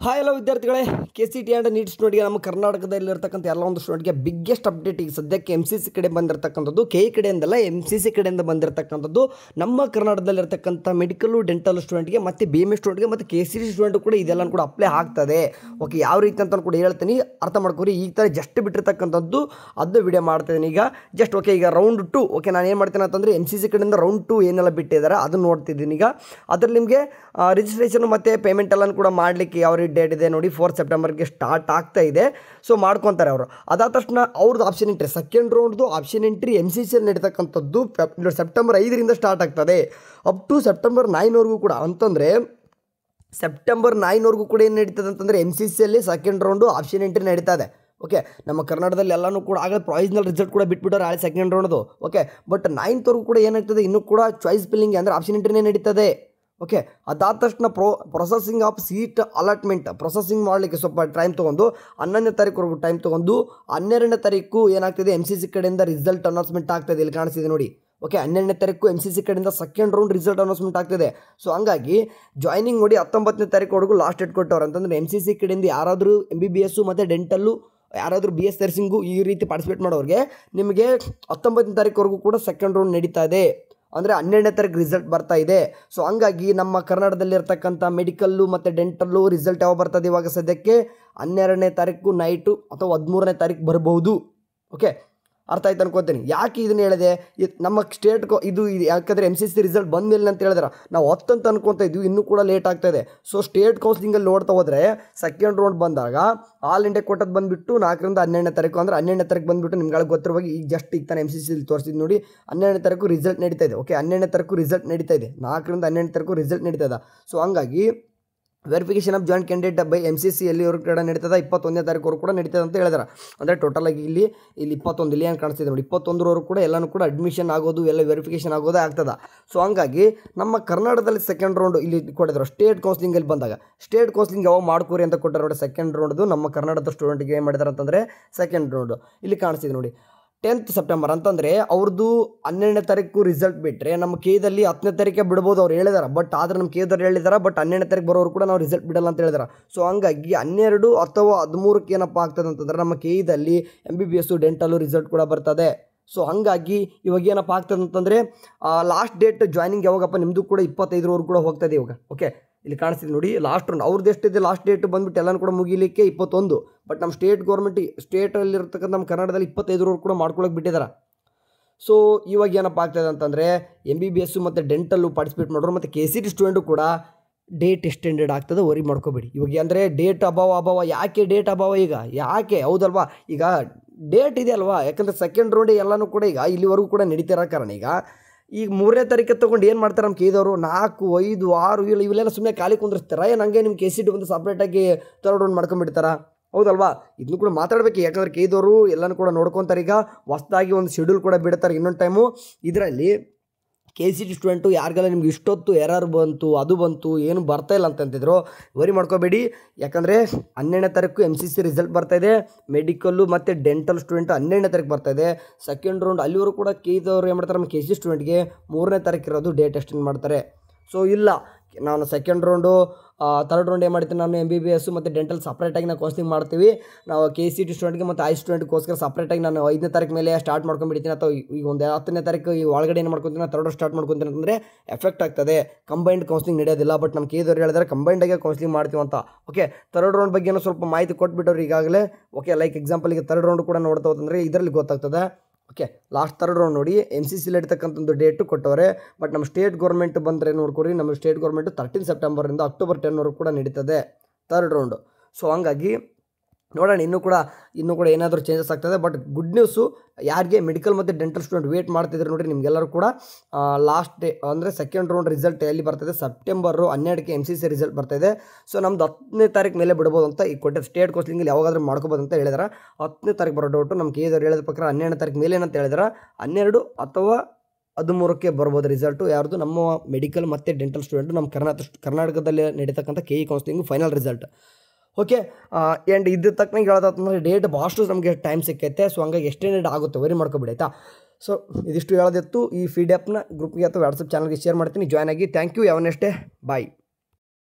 Hi hello ವಿದ್ಯಾರ್ಥಿಗಳೇ, KCT and neat ಸ್ಟೂಡೆಂಟ್ಗೆ ನಮ್ಮ ಕರ್ನಾಟಕದಲ್ಲಿರ್ತಕ್ಕಂಥ ಎಲ್ಲ ಒಂದು ಸ್ಟೂಡೆಂಟ್ಗೆ ಬಿಗ್ಗೆಸ್ಟ್ ಅಪ್ಡೇಟ್ ಈಗ ಸದ್ಯಕ್ಕೆ MCC ಕಡೆ ಬಂದಿರತಕ್ಕಂಥದ್ದು. KE ಕಡೆಯಿಂದಲ್ಲ, MCC ಕಡೆಯಿಂದ ಬಂದಿರತಕ್ಕಂಥದ್ದು. ನಮ್ಮ ಕರ್ನಾಟಕದಲ್ಲಿರ್ತಕ್ಕಂಥ ಮೆಡಿಕಲ್ ಡೆಂಟಲ್ ಸ್ಟೂಡೆಂಟ್ಗೆ ಮತ್ತು BMS ಸ್ಟೂಡೆಂಟ್ಗೆ ಮತ್ತು KCT ಸ್ಟೂಡೆಂಟ್ ಕೂಡ ಇದೆಲ್ಲ ಕೂಡ ಅಪ್ಲೈ ಆಗ್ತದೆ. ಓಕೆ, ಯಾವ ರೀತಿ ಅಂತ ಕೂಡ ಹೇಳ್ತೀನಿ, ಅರ್ಥ ಮಾಡ್ಕೊರಿ. ಈಗ ಥರ ಜಸ್ಟ್ ಬಿಟ್ಟಿರ್ತಕ್ಕಂಥದ್ದು ಅದು ವಿಡಿಯೋ ಮಾಡ್ತಾಯಿದ್ದೀನಿ ಈಗ ಜಸ್ಟ್. ಓಕೆ, ಈಗ ರೌಂಡ್ 2 ಓಕೆ, ನಾನು ಏನು ಮಾಡ್ತೀನಿ ಅಂತಂದರೆ MCC ಕಡೆಯಿಂದ ರೌಂಡ್ 2 ಏನೆಲ್ಲ ಬಿಟ್ಟಿದ್ದಾರೆ ಅದನ್ನು ನೋಡ್ತಿದ್ದೀನಿ ಈಗ. ಅದ್ರಲ್ಲಿ ನಿಮಗೆ ರಿಜಿಸ್ಟ್ರೇಷನ್ ಮತ್ತು ಪೇಮೆಂಟ್ ಎಲ್ಲನೂ ಕೂಡ ಮಾಡಲಿಕ್ಕೆ ಯಾವ ರೀತಿ ಡೇಟ್ ಇದೆ ನೋಡಿ, 4 ಸೆಪ್ಟೆಂಬರ್ಗೆ ಸ್ಟಾರ್ಟ್ ಆಗ್ತಾ ಇದೆ. ಸೊ ಮಾಡ್ಕೊತಾರೆ ಅವರು. ಅದಾದ ತಕ್ಷಣ ಅವ್ರದ್ದು ಆಪ್ಷನ್ ಎಂಟ್ರಿ, ಸೆಕೆಂಡ್ ರೌಂಡ್ದು ಆಪ್ಷನ್ ಎಂಟ್ರಿ MCCಯಲ್ಲಿ ನಡೀತಕ್ಕಂಥದ್ದು ಸೆಪ್ಟೆಂಬರ್ 5ರಿಂದ ಸ್ಟಾರ್ಟ್ ಆಗ್ತದೆ ಅಪ್ ಟು ಸೆಪ್ಟೆಂಬರ್ 9ವರೆಗೂ ಕೂಡ. ಅಂತಂದರೆ ಸೆಪ್ಟೆಂಬರ್ 9ವರೆಗೂ ಕೂಡ ಏನು ನಡೀತದೆ ಅಂತಂದರೆ MCCಯಲ್ಲಿ ಸೆಕೆಂಡ್ ರೌಂಡು ಆಪ್ಷನ್ ಎಂಟ್ರಿ ನಡೀತಾ ಇದೆ. ಓಕೆ, ನಮ್ಮ ಕರ್ನಾಟಕದಲ್ಲಿ ಎಲ್ಲನೂ ಕೂಡ ಆಗಲೇ ಪ್ರಾವಿಷನಲ್ ರಿಸಲ್ಟ್ ಕೂಡ ಬಿಟ್ಬಿಟ್ಟವ್ರು ಆಳೆ ಸೆಕೆಂಡ್ ರೌಂಡ್ದು. ಓಕೆ, ಬಟ್ 9th ಕೂಡ ಏನಾಗ್ತದೆ, ಇನ್ನೂ ಕೂಡ ಚಾಯ್ಸ್ ಫಿಲ್ಲಿಂಗ್ ಅಂದರೆ ಆಪ್ಷನ್ ಎಂಟ್ರಿನೇ ನಡೀತದೆ. ಓಕೆ, ಅದಾದ ತಕ್ಷಣ processing of seat allotment processing ಮಾಡಲಿಕ್ಕೆ ಸ್ವಲ್ಪ ಟೈಮ್ ತೊಗೊಂಡು 11ನೇ ತಾರೀಕುವರೆಗೂ ಟೈಮ್ ತೊಗೊಂಡು 12ನೇ ತಾರೀಕು ಏನಾಗ್ತಿದೆ MCC ಕಡೆಯಿಂದ ರಿಸಲ್ಟ್ ಅನೌನ್ಸ್ಮೆಂಟ್ ಆಗ್ತದೆ. ಇಲ್ಲಿ ಕಾಣಿಸ್ತಿದೆ ನೋಡಿ. ಓಕೆ, 12ನೇ ತಾರೀಕು MCC ಕಡೆಯಿಂದ ಸೆಕೆಂಡ್ ರೌಂಡ್ ರಿಸಲ್ಟ್ ಅನೌನ್ಸ್ಮೆಂಟ್ ಆಗ್ತಿದೆ. ಸೊ ಹಂಗಾಗಿ ಜಾಯ್ನಿಂಗ್ ನೋಡಿ 19ನೇ ತಾರೀಕುವರೆಗೂ ಲಾಸ್ಟ್ ಡೇಟ್ ಕೊಟ್ಟವ್ರು. ಅಂತಂದರೆ MCC ಕಡೆಯಿಂದ ಯಾರಾದರೂ MBBS ಮತ್ತು ಡೆಂಟಲ್ಲು, ಯಾರಾದರೂ BS ನರ್ಸಿಂಗು ಈ ರೀತಿ ಪಾರ್ಟಿಸಿಪೇಟ್ ಮಾಡೋರಿಗೆ ನಿಮಗೆ 19ನೇ ತಾರೀಕುವರೆಗೂ ಕೂಡ ಸೆಕೆಂಡ್ ರೌಂಡ್ ನಡೀತಾ ಇದೆ. ಅಂದರೆ 12ನೇ ತಾರೀಕು ರಿಸಲ್ಟ್ ಬರ್ತಾ ಇದೆ. ಸೊ ಹಂಗಾಗಿ ನಮ್ಮ ಕರ್ನಾಟಕದಲ್ಲಿರ್ತಕ್ಕಂಥ ಮೆಡಿಕಲ್ಲು ಮತ್ತು ಡೆಂಟಲ್ಲು ರಿಸಲ್ಟ್ ಯಾವಾಗ ಬರ್ತದೆ ಇವಾಗ ಸದ್ಯಕ್ಕೆ 12ನೇ ತಾರೀಕು ನೈಟು ಅಥವಾ 13ನೇ ತಾರೀಕು ಬರ್ಬೋದು. ಓಕೆ, ಅರ್ಥ ಆಯ್ತು ಅನ್ಕೋತೀನಿ. ಯಾಕೆ ಇದನ್ನು ಹೇಳಿದೆ, ನಮ್ಮ ಸ್ಟೇಟ್ ಇದು ಯಾಕಂದರೆ MCC ರಿಸಲ್ಟ್ ಬಂದ ಮೇಲೆ ಅಂತ ಹೇಳಿದ್ರೆ ನಾವು 10 ಅಂತ ಅನ್ಕೊತಾ ಇದ್ವಿ, ಇನ್ನೂ ಕೂಡ ಲೇಟ್ ಆಗ್ತಾಯಿದೆ. ಸೊ ಸ್ಟೇಟ್ ಕೌನ್ಸಿಲಿಂಗಲ್ಲಿ ನೋಡ್ತಾ ಹೋದರೆ ಸೆಕೆಂಡ್ ರೌಂಡ್ ಬಂದಾಗ ಆಲ್ ಇಂಡಿಯಾ ಕೊಟ್ಟದ್ದು ಬಂದುಬಿಟ್ಟು 4ರಿಂದ 12ನೇ ತಾರೀಕು. ಅಂದರೆ 12ನೇ ತಾರೀಕು ಬಂದುಬಿಟ್ಟು ನಿಮ್ಗಳಿಗೆ ಗೊತ್ತಿರುವಾಗ ಈಗ ಜಸ್ಟ್ ಈಗ ತಾನೇ MCCಲಿ ತೋರಿಸಿದ್ದು ನೋಡಿ, 12ನೇ ತಾರೀಕು ರಿಸಲ್ಟ್ ನಡೀತಾ ಇದೆ. ಓಕೆ, 12ನೇ ತಾರೀಕು ರಿಸಲ್ಟ್ ನಡೀತಾ ಇದೆ, 4ರಿಂದ 12ನೇ ತಾರೀಕು ರಿಸಲ್ಟ್ ನಡೀತಾ ಇದೆ. ಸೊ ಹಂಗಾಗಿ verification of joint candidate by MCC ಎಲ್ಲಿವರೆಗೂ ಕೂಡ ನಡೀತದೆ, 21ನೇ ತಾರೀಕುವರೆಗೂ ಕೂಡ ನಡೀತದೆ ಅಂತ ಹೇಳಿದಾರೆ. ಅಂದರೆ ಟೋಟಲಾಗಿ ಇಲ್ಲಿ 21 ಇಲ್ಲಿ ಏನು ಕಾಣಿಸ್ತಿದೆ ನೋಡಿ, 21ರವರೆಗೂ ಕೂಡ ಎಲ್ಲನೂ ಕೂಡ ಅಡ್ಮಿಷನ್ ಆಗೋದು ಎಲ್ಲ ವೆರಿಫಿಕೇಷನ್ ಆಗೋದೇ ಆಗ್ತದೆ. ಸೊ ಹಂಗಾಗಿ ನಮ್ಮ ಕರ್ನಾಟಕದಲ್ಲಿ ಸೆಕೆಂಡ್ ರೌಂಡು ಇಲ್ಲಿ ಕೊಟ್ಟಿದ್ರು. ಸ್ಟೇಟ್ ಕೌನ್ಸಿಲಿಂಗಲ್ಲಿ ಬಂದಾಗ ಸ್ಟೇಟ್ ಕೌನ್ಸಿಲಿಂಗ್ ಯಾವಾಗ ಮಾಡ್ಕೋರಿ ಅಂತ ಕೊಟ್ಟರು ನೋಡಿ. ಸೆಕೆಂಡ್ ರೌಂಡ್ದು ನಮ್ಮ ಕರ್ನಾಟಕದ ಸ್ಟೂಡೆಂಟ್ಗೆ ಏನು ಮಾಡಿದಾರೆ ಅಂತಂದರೆ ಸೆಕೆಂಡ್ ರೌಂಡು ಇಲ್ಲಿ ಕಾಣಿಸ್ತಿದೆ ನೋಡಿ, 10th ಸೆಪ್ಟೆಂಬರ್. ಅಂತಂದರೆ ಅವ್ರದ್ದು 12ನೇ ತಾರೀಕು ರಿಸಲ್ಟ್ ಬಿಟ್ಟರೆ ನಮ್ಮ ಕೇದಲ್ಲಿ 10ನೇ ತಾರೀಕೆ ಬಿಡ್ಬೋದು ಅವ್ರು ಹೇಳಿದಾರೆ. ಬಟ್ ಆದರೆ ನಮ್ಮ ಕೇದವ್ರು ಹೇಳಿದಾರೆ, ಬಟ್ 12ನೇ ತಾರೀಕು ಬರೋರು ಕೂಡ ನಾವು ರಿಸಲ್ಟ್ ಬಿಡಲ್ಲ ಅಂತ ಹೇಳಿದಾರೆ. ಸೊ ಹಂಗಾಗಿ 12 ಅಥವಾ 13ಕ್ಕೆ ಏನಪ್ಪ ಆಗ್ತದೆ ಅಂತಂದರೆ ನಮ್ಮ ಕೇದಲ್ಲಿ MBBS ಡೆಂಟಲ್ಲು ರಿಸಲ್ಟ್ ಕೂಡ ಬರ್ತದೆ. ಸೊ ಹಂಗಾಗಿ ಇವಾಗ ಏನಪ್ಪ ಆಗ್ತದೆ ಅಂತಂದರೆ ಲಾಸ್ಟ್ ಡೇಟ್ ಜಾಯ್ನಿಂಗ್ ಯಾವಾಗಪ್ಪ ನಿಮ್ಮದು ಕೂಡ 25ರವರೆಗೂ ಕೂಡ ಹೋಗ್ತದೆ ಇವಾಗ. ಓಕೆ, ಇಲ್ಲಿ ಕಾಣಿಸ್ತಿದೆ ನೋಡಿ, ಲಾಸ್ಟ್ ರೌಂಡ್ ಅವ್ರದ್ದು ಎಷ್ಟಿದೆ ಲಾಸ್ಟ್ ಡೇಟ್ ಬಂದುಬಿಟ್ಟು ಎಲ್ಲನೂ ಕೂಡ ಮುಗಿಲಿಕ್ಕೆ 21. ಬಟ್ ನಮ್ಮ ಸ್ಟೇಟಲ್ಲಿರ್ತಕ್ಕಂಥ ನಮ್ಮ ಕರ್ನಾಟಕದಲ್ಲಿ 25ರವರೆಗೂ ಕೂಡ ಮಾಡ್ಕೊಳಕ್ಕೆ ಬಿಟ್ಟಿದ್ದಾರೆ. ಸೊ ಇವಾಗ ಏನಪ್ಪ ಆಗ್ತದೆ ಅಂತಂದರೆ MBBS ಮತ್ತು ಡೆಂಟಲ್ಲು ಪಾರ್ಟಿಸಿಪೇಟ್ ಮಾಡೋರು ಮತ್ತು KCT ಸ್ಟೂಡೆಂಟು ಕೂಡ ಡೇಟ್ ಎಕ್ಸ್ಟೆಂಡೆಡ್ ಆಗ್ತದೆ, ವರಿ ಮಾಡ್ಕೋಬೇಡಿ. ಇವಾಗ ಅಂದರೆ ಡೇಟ್ ಅಭಾವ ಯಾಕೆ ಡೇಟ್ ಅಭಾವ ಈಗ ಯಾಕೆ, ಹೌದಲ್ವಾ? ಈಗ ಡೇಟ್ ಇದೆ ಅಲ್ವಾ, ಯಾಕಂದರೆ ಸೆಕೆಂಡ್ ರೌಂಡ್ ಎಲ್ಲನೂ ಕೂಡ ಈಗ ಇಲ್ಲಿವರೆಗೂ ಕೂಡ ನಡೀತಿರೋ ಕಾರಣ ಈಗ 3ನೇ ತಾರೀಕು ತೊಗೊಂಡು ಏನು ಮಾಡ್ತಾರೆ ನಮ್ಮ ಕೇದವರು 4, 5, 6 ಇವೆಲ್ಲ ಸುಮ್ಮನೆ ಖಾಲಿ ಕುಂದಿರ್ತಾರೆ. ಏನು ಹಂಗೆ ನಿಮ್ಮ KCT ಒಂದು ಸಪ್ರೇಟಾಗಿ ಥರ್ಡ್ ರೌಂಡ್ ಮಾಡ್ಕೊಂಡ್ಬಿಡ್ತಾರ, ಹೌದಲ್ವಾ? ಇದನ್ನು ಕೂಡ ಮಾತಾಡಬೇಕು. ಯಾಕಂದರೆ ಕೇದವರು ಎಲ್ಲನೂ ಕೂಡ ನೋಡ್ಕೊತಾರೆ. ಈಗ ಹೊಸದಾಗಿ ಒಂದು ಶೆಡ್ಯೂಲ್ ಕೂಡ ಬಿಡ್ತಾರೆ ಇನ್ನೊಂದು ಟೈಮು. ಇದರಲ್ಲಿ KCT ಸ್ಟೂಡೆಂಟು ಯಾರಿಗೆಲ್ಲ ನಿಮ್ಗೆ ಇಷ್ಟೊತ್ತು ಎರರ್ ಬಂತು, ಅದು ಬಂತು, ಏನು ಬರ್ತಾಯಿಲ್ಲ ಅಂತಂತಿದ್ರು, ವರಿ ಮಾಡ್ಕೋಬೇಡಿ. ಯಾಕಂದರೆ 12ನೇ ತಾರೀಕು MCC ರಿಸಲ್ಟ್ ಬರ್ತಾಯಿದೆ. ಮೆಡಿಕಲ್ಲು ಮತ್ತು ಡೆಂಟಲ್ ಸ್ಟೂಡೆಂಟು 12ನೇ ತಾರೀಕು ಬರ್ತಾಯಿದೆ. ಸೆಕೆಂಡ್ ರೌಂಡ್ ಅಲ್ಲಿವರೆಗೂ ಕೂಡ ಕೇದವ್ರು ಏನು ಮಾಡ್ತಾರೆ, ನಮ್ಮ KCT ಸ್ಟೂಡೆಂಟ್ಗೆ 3ನೇ ತಾರೀಕು ಇರೋದು ಡೇಟ್ ಎಕ್ಸ್ಟೆಂಡ್ ಮಾಡ್ತಾರೆ. ಸೊ ಇಲ್ಲ, ನಾನು ಸೆಕೆಂಡ್ ರೌಂಡು ಥರ್ಡ್ ರೌಂಡ್ ಏನು ಮಾಡ್ತೀನಿ, ನಾನು MBBS ಮತ್ತು ಡೆಂಟಲ್ ಸಪ್ರೇಟಾಗಿ ನಾವು ಕೌನ್ಸಿಲಿಂಗ್ ಮಾಡ್ತೀವಿ. ನಾವು KCT ಸ್ಟೂಡೆಂಟ್ಗೆ ಮತ್ತು ಸ್ಟೂಡೆಂಟ್ಗೋಸ್ಕರ ಸಪ್ರೇಟಾಗಿ ನಾನು 5ನೇ ತಾರೀಕು ಮೇಲೆ ಸ್ಟಾರ್ಟ್ ಮಾಡ್ಕೊಂಡ್ಬಿಡ್ತೀನಿ, ಅಥವಾ ಈಗ ಒಂದು 10ನೇ ತಾರೀಕು ಈ ಒಳಗಡೆ ಏನು ಮಾಡ್ಕೊತೀನಿ, ಥರ್ಡ್ ರೌಂಡ್ ಸ್ಟಾರ್ಟ್ ಮಾಡ್ಕೊತೀನಿ ಅಂತಂದರೆ ಎಫೆಕ್ಟ್ ಆಗ್ತದೆ. ಕಂಬೈನ್ಡ್ ಕೌನ್ಸಿಲಿಂಗ್ ನಡೆಯೋದಿಲ್ಲ. ಬಟ್ ನಮ್ಮ ಕೇದವ್ರು ಹೇಳಿದ್ರೆ ಕಂಬೈಂಡಾಗೆ ಕೌನ್ಸಿಲಿಂಗ್ ಮಾಡ್ತೀವಿ ಅಂತ. ಓಕೆ, ಥರ್ಡ್ ರೌಂಡ್ ಬಗ್ಗೆ ಸ್ವಲ್ಪ ಮಾಹಿತಿ ಕೊಟ್ಬಿಟ್ಟವ್ರು ಈಗಾಗಲೇ. ಓಕೆ, ಲೈಕ್ ಎಕ್ಸಾಂಪಲ್ಗೆ ಥರ್ಡ್ ರೌಂಡ್ ಕೂಡ ನೋಡ್ತಾ ಹೋದಂದರೆ ಇದರಲ್ಲಿ ಗೊತ್ತಾಗ್ತದೆ. ಓಕೆ, ಲಾಸ್ಟ್ ಥರ್ಡ್ ರೌಂಡ್ ನೋಡಿ MCCಲಿ ಇರ್ತಕ್ಕಂಥ ಒಂದು ಡೇಟು ಕೊಟ್ಟವ್ರೆ. ಬಟ್ ನಮ್ಮ ಸ್ಟೇಟ್ ಗೌರ್ಮೆಂಟ್ ಬಂದರೆ ನೋಡ್ಕೊರಿ, ನಮ್ಮ ಸ್ಟೇಟ್ ಗೌರ್ಮೆಂಟು 13 ಸೆಪ್ಟೆಂಬರಿಂದ ಅಕ್ಟೋಬರ್ 10ವರೆಗೂ ಕೂಡ ನಡೀತದೆ ಥರ್ಡ್ ರೌಂಡು. ಸೊ ಹಂಗಾಗಿ ನೋಡೋಣ, ಇನ್ನೂ ಕೂಡ ಏನಾದರೂ ಚೇಂಜಸ್ ಆಗ್ತದೆ. ಬಟ್ ಗುಡ್ ನ್ಯೂಸು, ಯಾರಿಗೆ ಮೆಡಿಕಲ್ ಮತ್ತು ಡೆಂಟಲ್ ಸ್ಟೂಡೆಂಟ್ ವೇಟ್ ಮಾಡ್ತಿದ್ರು ನೋಡಿರಿ, ನಿಮಗೆಲ್ಲರೂ ಕೂಡ ಲಾಸ್ಟ್ ಡೇ ಅಂದರೆ ಸೆಕೆಂಡ್ ರೌಂಡ್ ರಿಸಲ್ಟ್ ಎಲ್ಲಿ ಬರ್ತದೆ, ಸೆಪ್ಟೆಂಬರ್ 12ಕ್ಕೆ MCC ರಿಸಲ್ಟ್ ಬರ್ತಾಯಿದೆ. ಸೊ ನಮ್ದು 10ನೇ ತಾರೀಕು ಮೇಲೆ ಬಿಡ್ಬೋದು ಅಂತ ಈಗ ಕೊಟ್ಟೆ. ಸ್ಟೇಟ್ ಕೌನ್ಸಿಲಿಂಗಲ್ಲಿ ಯಾವಾಗಾದ್ರೂ ಮಾಡ್ಕೋಬೋದು ಅಂತ ಹೇಳಿದಾರೆ. 10ನೇ ತಾರೀಕು ಬರೋ ಡೌಟು ನಮ್ಮ ಕೇದವ್ರು ಹೇಳಿದ ಪ್ರಕಾರ 12ನೇ ತಾರೀಕು ಮೇಲೆ ಏನಂತ ಹೇಳಿದಾರೆ, 12 ಅಥವಾ 13ಕ್ಕೆ ಬರ್ಬೋದು ರಿಸಲ್ಟು. ಯಾರ್ದು ನಮ್ಮ ಮೆಡಿಕಲ್ ಮತ್ತು ಡೆಂಟಲ್ ಸ್ಟೂಡೆಂಟು ನಮ್ಮ ಕರ್ನಾಟಕದಲ್ಲಿ ನಡೀತಕ್ಕಂಥ KE counselling final result. Okay, and ಇದ್ರ ತಕ್ಕನಾಗಿ ಹೇಳೋದಂತಂದರೆ ಡೇಟ್ ಭಾಳಷ್ಟು ನಮಗೆ ಟೈಮ್ ಸಿಕ್ಕೈತೆ. ಸೊ ಹಂಗಾಗಿ ಎಕ್ಸ್ಟೆಂಡೆಡ್ ಆಗುತ್ತೆ, ವರಿ ಮಾಡ್ಕೊಬಿಡಿ ಆಯಿತಾ. ಸೊ ಇದಿಷ್ಟು ಹೇಳೋದಿತ್ತು. ಈ PDF ಗ್ರೂಪ್ಗೆ ಅಥವಾ ವಾಟ್ಸಪ್ ಚಾನಲ್ಗೆ ಶೇರ್ ಮಾಡ್ತೀನಿ, ಜಾಯ್ನ್ ಆಗಿ. Thank you. ಯಾವನ್ನೆಷ್ಟೇ ಬಾಯ್.